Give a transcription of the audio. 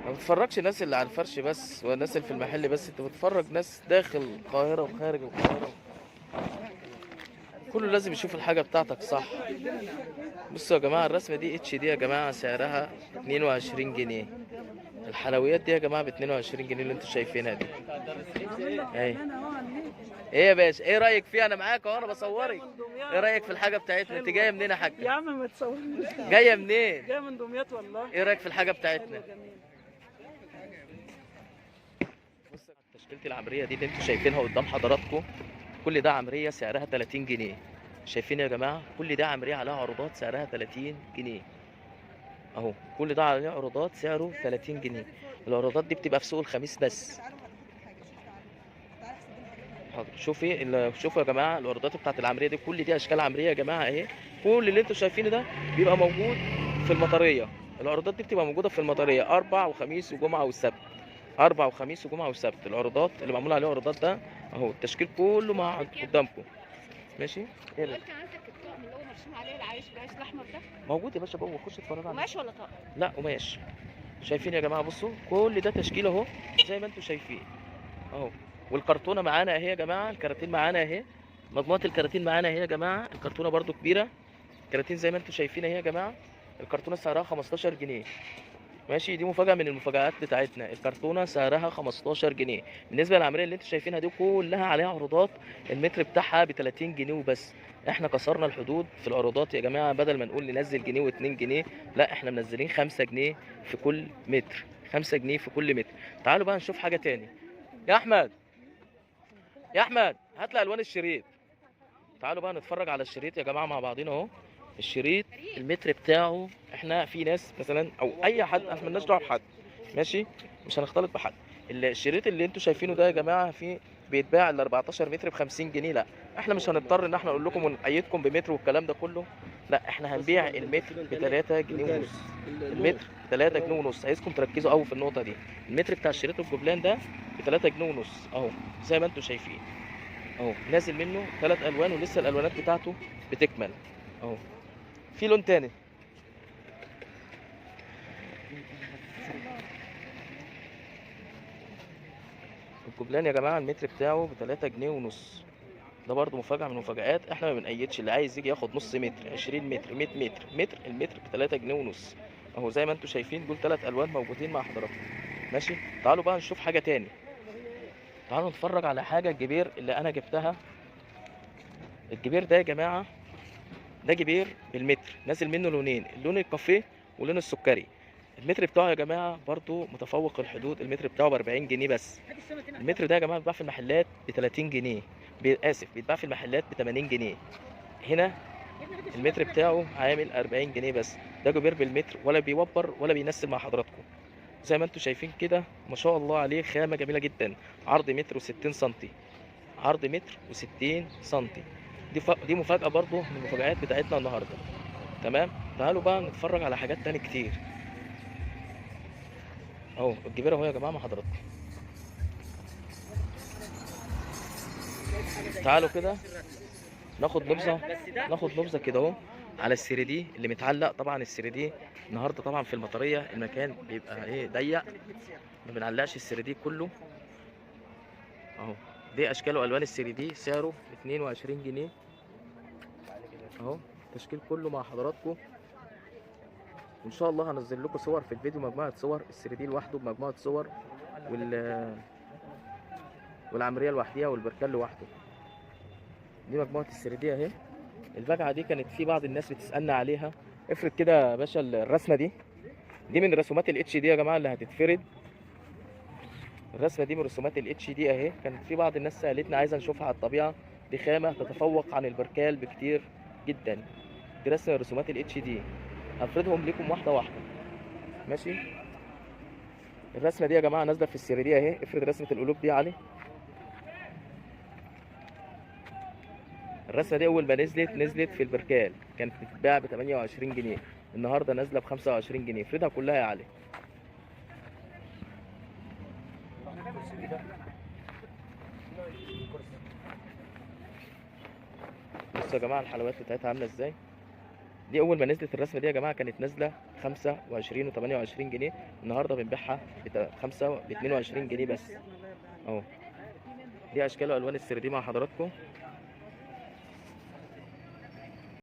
ما بتفرجش الناس اللي على الفرش بس والناس اللي في المحل بس، انت بتفرج ناس داخل القاهرة وخارج القاهرة. كله لازم يشوف الحاجة بتاعتك صح. بصوا يا جماعة، الرسمة دي اتش دي يا جماعة، سعرها 22 جنيه. الحلويات دي يا جماعة ب 22 جنيه اللي انتوا شايفينها دي. اهي. ايه يا باشا، ايه رأيك فيها؟ انا معاك اهو، انا بصورك. ايه رأيك في الحاجة بتاعتنا؟ انت جاية منين يا يا حاجة؟ عم ما تصورنيش. جاية منين؟ جاي من دمياط والله. ايه رأيك في الحاجة بتاعتنا؟ حلو جميل. بص، تشكيلة العمرية دي اللي انتوا شايفينها قدام حضراتكم، كل ده عمرية سعرها 30 جنيه. شايفين يا جماعة؟ كل ده عمرية عليها عروضات سعرها 30 جنيه. اهو كل ده عليه عروضات سعره 30 جنيه. العروضات دي بتبقى في سوق الخميس بس. حاضر، شوفوا يا جماعه العروضات بتاعت العمريه دي، كل دي اشكال عمريه يا جماعه اهي. كل اللي انتوا شايفينه ده بيبقى موجود في المطريه. العروضات دي بتبقى موجوده في المطريه اربع وخميس وجمعه والسبت. اربع وخميس وجمعه والسبت العروضات اللي معمول عليها عروضات ده. اهو التشكيل كله مع قدامكم. ماشي. ايه ده؟ قلت عندك الطقم اللي هو مرسوم عليه العيش الاحمر ده؟ موجود يا باشا جوه، خش اتفرج عليه. قماش ولا طقم؟ لا قماش. شايفين يا جماعه؟ بصوا كل ده تشكيل اهو، زي ما انتوا شايفين اهو. والكرتونه معانا اهي يا جماعه، الكراتين معانا اهي. مجموعه الكراتين معانا اهي يا جماعه، الكرتونه برضو كبيره. كراتين زي ما انتم شايفين اهي يا جماعه. الكرتونه سعرها 15 جنيه. ماشي، دي مفاجاه من المفاجآت بتاعتنا، الكرتونه سعرها 15 جنيه. بالنسبه للعمليه اللي انتم شايفينها دي كلها عليها عروضات. المتر بتاعها ب 30 جنيه وبس. احنا كسرنا الحدود في العروضات يا جماعه، بدل ما نقول ننزل جنيه و2 جنيه، لا احنا منزلين 5 جنيه في كل متر. 5 جنيه في كل متر. تعالوا بقى نشوف حاجه تاني. يا احمد، يا احمد هات لي الوان الشريط. تعالوا بقى نتفرج على الشريط يا جماعه مع بعضينا اهو. الشريط المتر بتاعه، احنا في ناس مثلا او اي حد، احنا مالناش دعوه بحد، ماشي، مش هنختلط بحد. الشريط اللي انتوا شايفينه ده يا جماعه في بيتباع ال 14 متر ب 50 جنيه. لا احنا مش هنضطر ان احنا نقول لكم ونقيدكم بمتر والكلام ده كله. لا احنا هنبيع المتر ب 3 جنيه ونص. المتر ب 3 جنيه ونص، عايزكم تركزوا قوي في النقطه دي. المتر بتاع الشريط الجبلان ده ب 3 جنيه ونص اهو، زي ما انتوا شايفين اهو. نازل منه 3 الوان ولسه الالوانات بتاعته بتكمل اهو. في لون تاني. الجبلان يا جماعه المتر بتاعه ب 3 جنيه ونص. ده برضو مفاجاه من المفاجآت، احنا ما بنقيدش، اللي عايز يجي ياخد نص متر، 20 متر، 100 متر، المتر ب 3 جنيه ونص اهو. زي ما انتم شايفين دول 3 الوان موجودين مع حضراتكم. ماشي. تعالوا بقى نشوف حاجه تاني. تعالوا نتفرج على حاجه، الجبير اللي انا جبتها. الجبير ده يا جماعه، ده جبير بالمتر، نازل منه لونين، اللون الكافيه واللون السكري. المتر بتاعه يا جماعه برضو متفوق الحدود، المتر بتاعه ب 40 جنيه بس. المتر ده يا جماعه بيتباع في المحلات ب 30 جنيه. اسف، بيتباع في المحلات ب 80 جنيه. هنا المتر بتاعه عامل 40 جنيه بس. ده جبير بالمتر، ولا بيوبر ولا بينسل مع حضراتكم. زي ما انتم شايفين كده، ما شاء الله عليه، خامه جميله جدا. عرض متر و60 سنتي. عرض متر و60 سنتي. دي مفاجاه برضو من المفاجآت بتاعتنا النهارده. تمام. تعالوا بقى نتفرج على حاجات تاني كتير اهو. الجبيره اهو يا جماعه مع حضراتكم. تعالوا كده ناخد نبذه، كده اهو على السي دي اللي متعلق. طبعا السي دي النهارده طبعا في المطريه المكان بيبقى ايه ضيق، ما بنعلقش السي دي كله اهو. دي اشكال والوان السي دي، سعره 22 جنيه اهو. التشكيل كله مع حضراتكم. وان شاء الله هنزل لكم صور في الفيديو، مجموعه صور السي دي لوحده بمجموعه صور، والعمريه لوحديها والبركان لوحده. دي مجموعه السي دي اهي. البجعه دي كانت في بعض الناس بتسالنا عليها. افرد كده يا باشا الرسمه دي. دي من رسومات الاتش دي يا جماعه اللي هتتفرد. الرسمه دي من رسومات الاتش دي اهي. كان في بعض الناس سالتنا عايزه نشوفها على الطبيعه. دي خامه تتفوق عن البركال بكتير جدا. دي رسم رسومات الاتش دي، هفردهم لكم واحده واحده. ماشي. الرسمه دي يا جماعه نازله في السير دي اهي. افرد رسمه القلوب دي علي. الرسمه دي اول ما نزلت في البركال كانت بتتباع ب 28 جنيه. النهارده نازله ب 25 جنيه. افردها كلها يا علي. بصوا يا جماعه الحلويات بتاعتها عامله ازاي. دي اول ما نزلت الرسمه دي يا جماعه كانت نازله 25 و28 جنيه. النهارده بنبيعها ب 22 جنيه بس اهو. دي اشكال والوان السرديه مع حضراتكم.